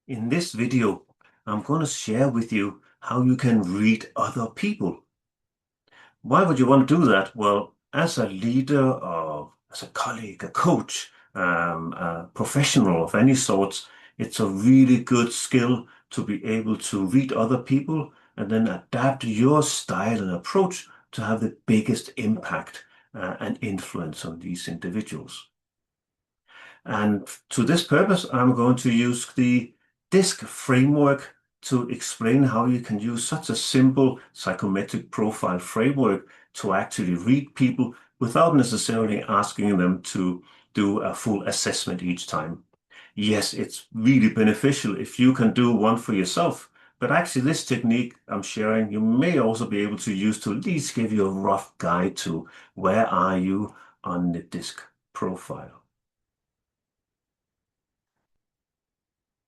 In this video, I'm going to share with you how you can read other people. Why would you want to do that? Well, as a leader or as a colleague, a coach, a professional of any sorts, it's a really good skill to be able to read other people and then adapt your style and approach to have the biggest impact and influence on these individuals. And to this purpose, I'm going to use the DISC framework to explain how you can use such a simple psychometric profile framework to actually read people without necessarily asking them to do a full assessment each time. Yes, it's really beneficial if you can do one for yourself, but actually this technique I'm sharing, you may also be able to use to at least give you a rough guide to where are you on the DISC profile.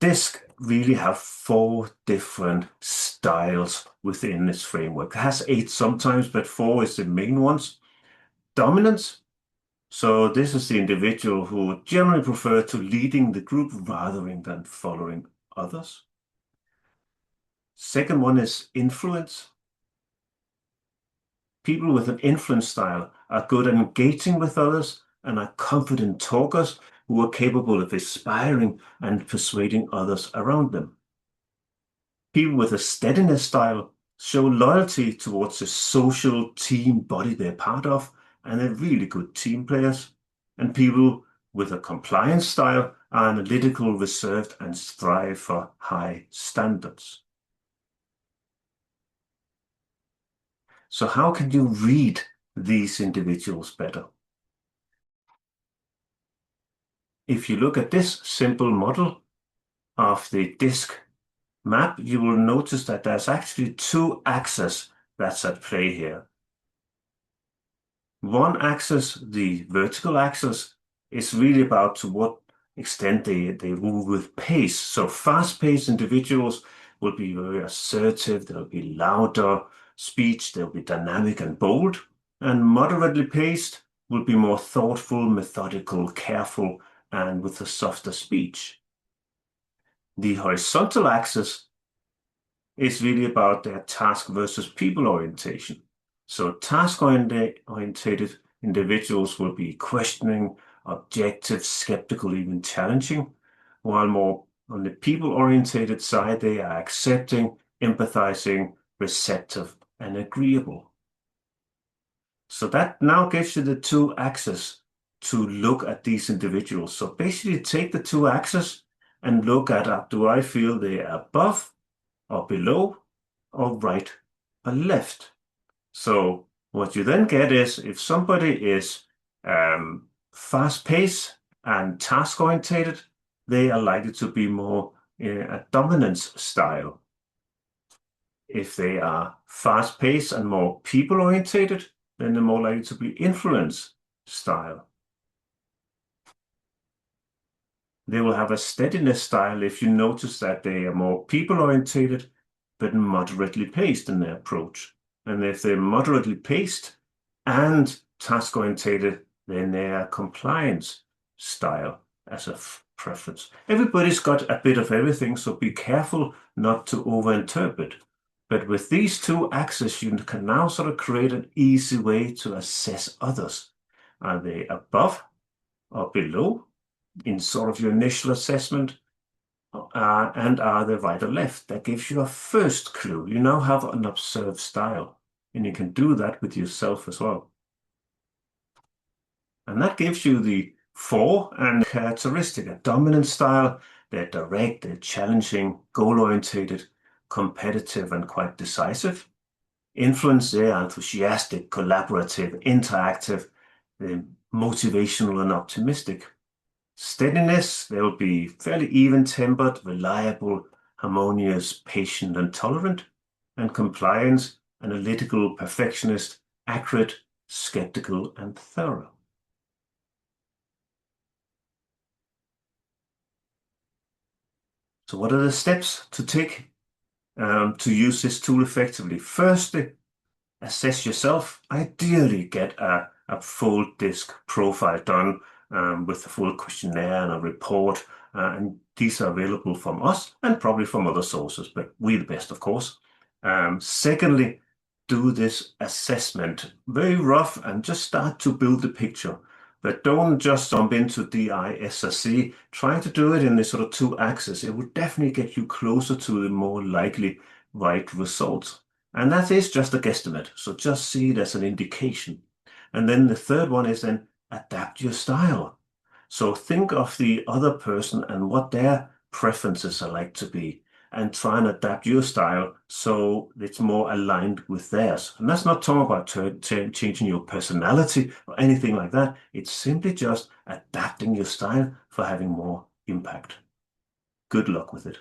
DISC really have 4 different styles within this framework. It has 8 sometimes, but 4 is the main ones. Dominance. So this is the individual who generally prefer to leading the group rather than following others. Second one is influence. People with an influence style are good at engaging with others and are confident talkers who are capable of inspiring and persuading others around them. People with a steadiness style show loyalty towards the social team body they're part of, and they're really good team players. And people with a compliance style are analytical, reserved, and strive for high standards. So how can you read these individuals better? If you look at this simple model of the DISC map, you will notice that there's actually 2 axes that's at play here. One axis, the vertical axis, is really about to what extent they move with pace. So fast-paced individuals will be very assertive, they'll be louder speech, they'll be dynamic and bold, and moderately paced will be more thoughtful, methodical, careful, and with a softer speech. The horizontal axis is really about their task versus people orientation. So task-oriented individuals will be questioning, objective, skeptical, even challenging, while more on the people-oriented side, they are accepting, empathizing, receptive, and agreeable. So that now gives you the 2 axes to look at these individuals. So basically take the 2 axes and look at, do I feel they are above or below or right or left? So what you then get is if somebody is fast-paced and task-oriented, they are likely to be more in a dominance style. If they are fast-paced and more people-oriented, then they're more likely to be influence style. They will have a steadiness style if you notice that they are more people-oriented but moderately paced in their approach. And if they're moderately paced and task-oriented, then they are compliance style as a preference. Everybody's got a bit of everything, so be careful not to overinterpret. But with these 2 axes, you can now sort of create an easy way to assess others. Are they above or below in sort of your initial assessment? And are they right or left? That gives you a first clue. You now have an observed style, and you can do that with yourself as well. And that gives you the 4 and characteristic. A dominant style, they're direct, they're challenging, goal-oriented, competitive, and quite decisive. Influence, they are enthusiastic, collaborative, interactive, they're motivational and optimistic. Steadiness, they will be fairly even-tempered, reliable, harmonious, patient, and tolerant. And compliance, analytical, perfectionist, accurate, skeptical, and thorough. So what are the steps to take to use this tool effectively? Firstly, assess yourself. Ideally, get a full DISC profile done with a full questionnaire and a report And these are available from us and probably from other sources, but we the best, of course. Secondly, do this assessment, very rough, and just start to build the picture. But don't just jump into DISC. Try to do it in the sort of two axes. It would definitely get you closer to the more likely right result. And that is just a guesstimate. So just see it as an indication. And then the third one is then adapt your style. So think of the other person and what their preferences are like to be, and try and adapt your style so it's more aligned with theirs. And that's not talking about changing your personality or anything like that. It's simply just adapting your style for having more impact. Good luck with it.